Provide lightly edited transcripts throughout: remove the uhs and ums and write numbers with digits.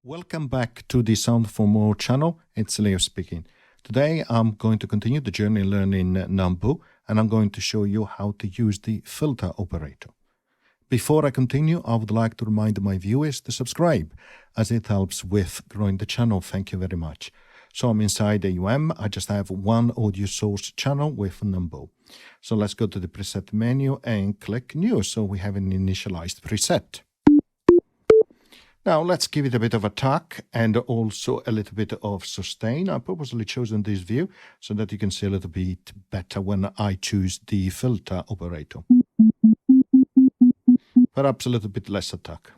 Welcome back to the Sound for More channel. It's Leo speaking. Today I'm going to continue the journey learning Nambu, and I'm going to show you how to use the filter operator. Before I continue, I would like to remind my viewers to subscribe, as it helps with growing the channel. Thank you very much. So I'm inside AUM. I just have one audio source channel with Nambu. So let's go to the preset menu and click New. So we have an initialized preset. Now let's give it a bit of attack and also a little bit of sustain. I purposely chosen this view so that you can see a little bit better when I choose the filter operator. Perhaps a little bit less attack.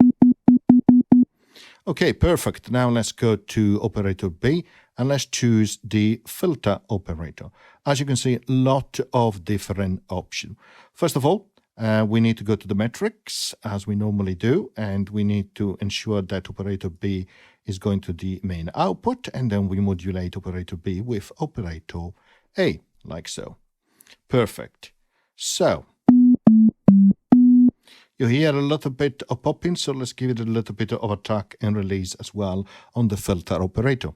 Okay, perfect. Now let's go to operator B and let's choose the filter operator. As you can see, a lot of different options. First of all, we need to go to the metrics as we normally do, and we need to ensure that operator B is going to the main output, and then we modulate operator B with operator A, like so. Perfect. So, you hear a little bit of popping, so let's give it a little bit of attack and release as well on the filter operator.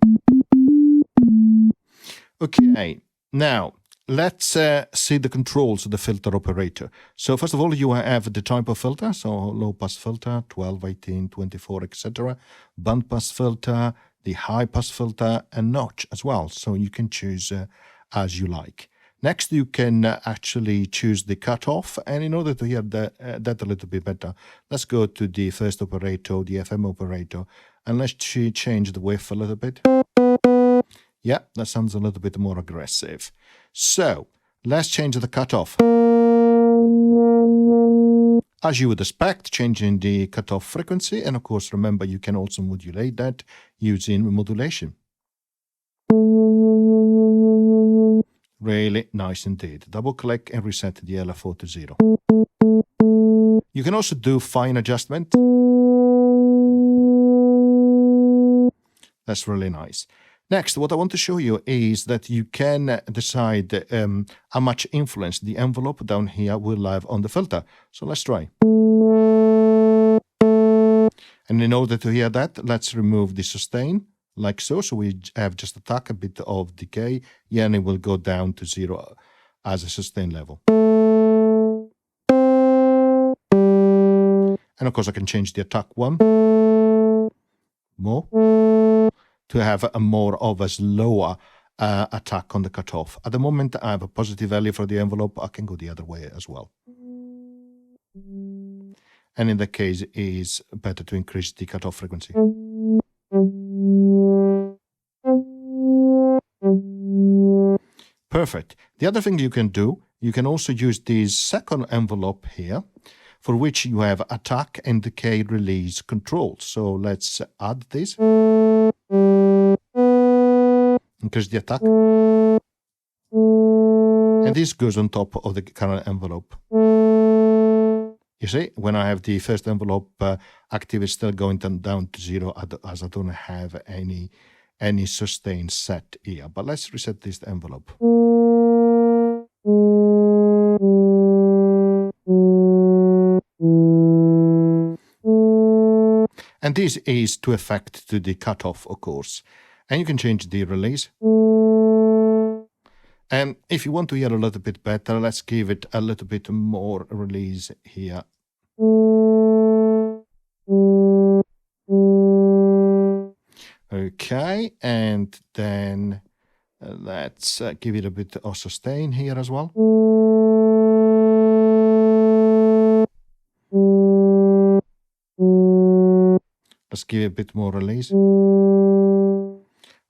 Okay, now, let's see the controls of the filter operator. So first of all, you have the type of filter, so low pass filter, 12, 18, 24, etc. Band pass filter, the high pass filter, and notch as well. So you can choose as you like. Next, you can actually choose the cutoff, and in order to hear that a little bit better, let's go to the first operator, the FM operator, and let's change the width a little bit. Yeah, that sounds a little bit more aggressive. So, let's change the cutoff. As you would expect, changing the cutoff frequency, and of course, remember, you can also modulate that using modulation. Really nice indeed. Double click and reset the LFO to 0. You can also do fine adjustment. That's really nice. Next, what I want to show you is that you can decide how much influence the envelope down here will have on the filter. So let's try. And in order to hear that, let's remove the sustain, like so. So we have just attack, a bit of decay, yeah, and it will go down to 0 as a sustain level. And of course, I can change the attack one more, to have a more of a slower attack on the cutoff. At the moment, I have a positive value for the envelope. I can go the other way as well. And in that case, it is better to increase the cutoff frequency. Perfect. The other thing you can do, you can also use this second envelope here, for which you have attack and decay release controls. So let's add this. Increase the attack. And this goes on top of the current envelope. You see, when I have the first envelope active, it's still going down to 0 as I don't have any sustain set here. But let's reset this envelope. And this is to effect to the cutoff, of course. And you can change the release. And if you want to hear a little bit better, let's give it a little bit more release here. Okay, and then let's give it a bit of sustain here as well. Let's give it a bit more release.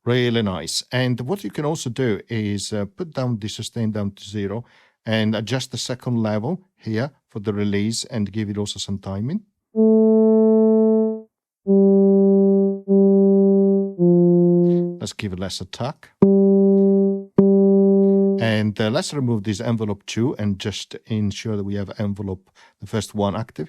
Really nice. And what you can also do is put down the sustain down to 0 and adjust the second level here for the release and give it also some timing. Let's give it less attack. And let's remove this envelope 2 and just ensure that we have envelope, the first one, active.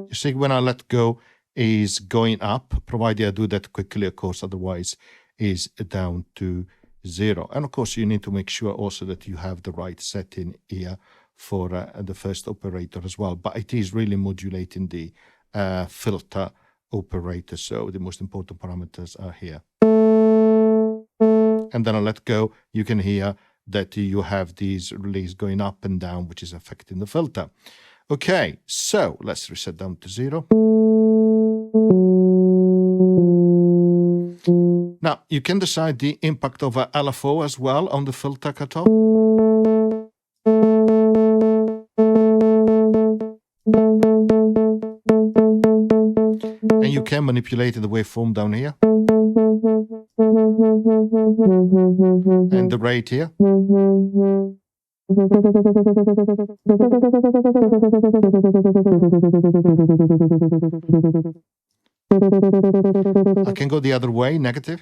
You see, when I let go, is going up, provided I do that quickly, of course, otherwise is down to 0. And of course, you need to make sure also that you have the right setting here for the first operator as well. But it is really modulating the filter operator. So the most important parameters are here. And then I let go. You can hear that you have these relays going up and down, which is affecting the filter. Okay, so let's reset down to 0. Now, you can decide the impact of LFO as well on the filter cutoff. And you can manipulate the waveform down here. And the rate here. I can go the other way, negative.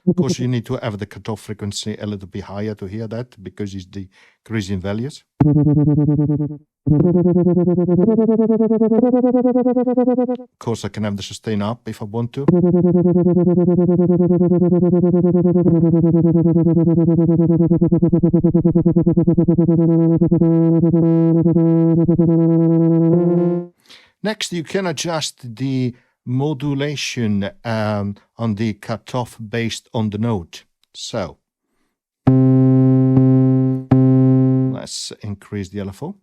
Of course, you need to have the cutoff frequency a little bit higher to hear that, because it's decreasing values. Of course, I can have the sustain up if I want to. Next, you can adjust the modulation on the cutoff based on the note. So let's increase the LFO.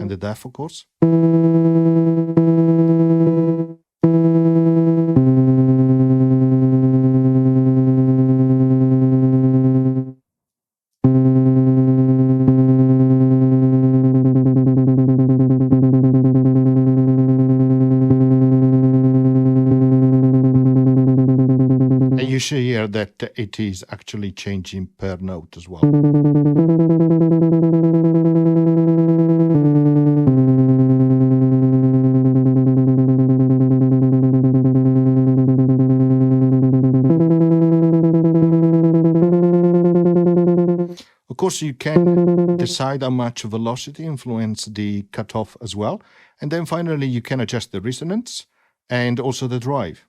And the depth, of course. You see here that it is actually changing per note as well. Of course, you can decide how much velocity influence the cutoff as well. And then finally, you can adjust the resonance and also the drive.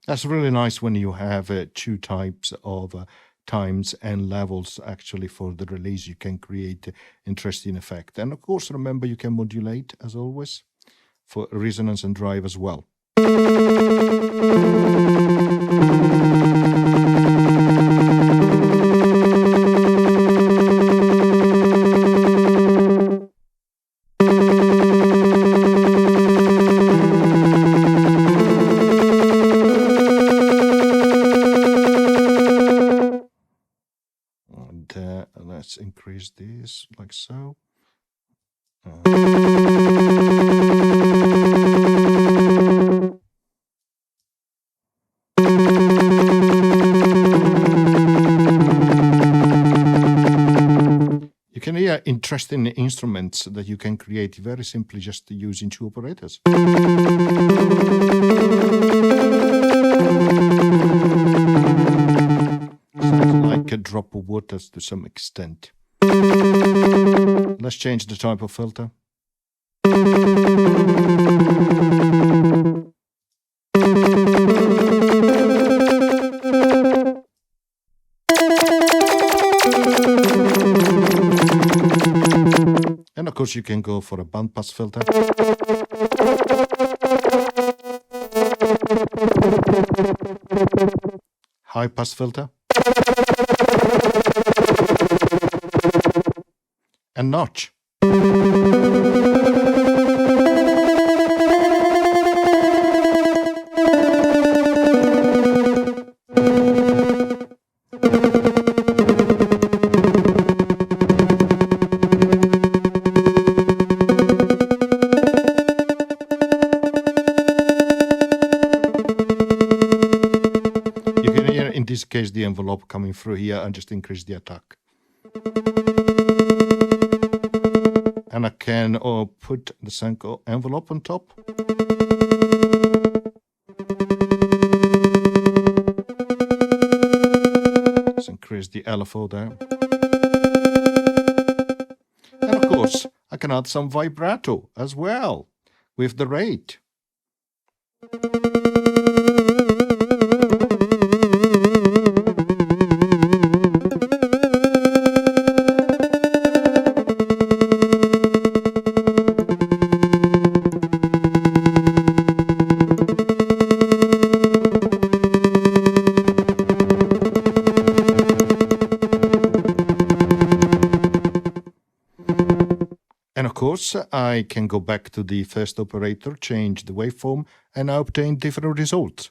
That's really nice when you have two types of times and levels actually for the release. You can create interesting effect. And of course, remember, you can modulate as always for resonance and drive as well. Let's increase this like so. You can hear interesting instruments that you can create very simply just using two operators. Like a drop of water to some extent. Let's change the type of filter. And of course you can go for a bandpass filter. High pass filter. And notch. this case, the envelope coming through here, and just increase the attack. And I can put the sync envelope on top. Let's increase the LFO there. And of course, I can add some vibrato as well with the rate. And of course, I can go back to the first operator, change the waveform, and I obtain different results.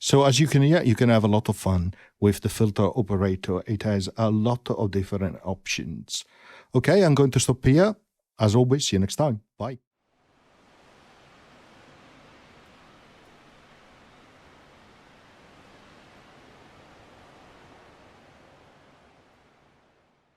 So as you can hear, you can have a lot of fun with the filter operator. It has a lot of different options. Okay, I'm going to stop here. As always, see you next time. Bye.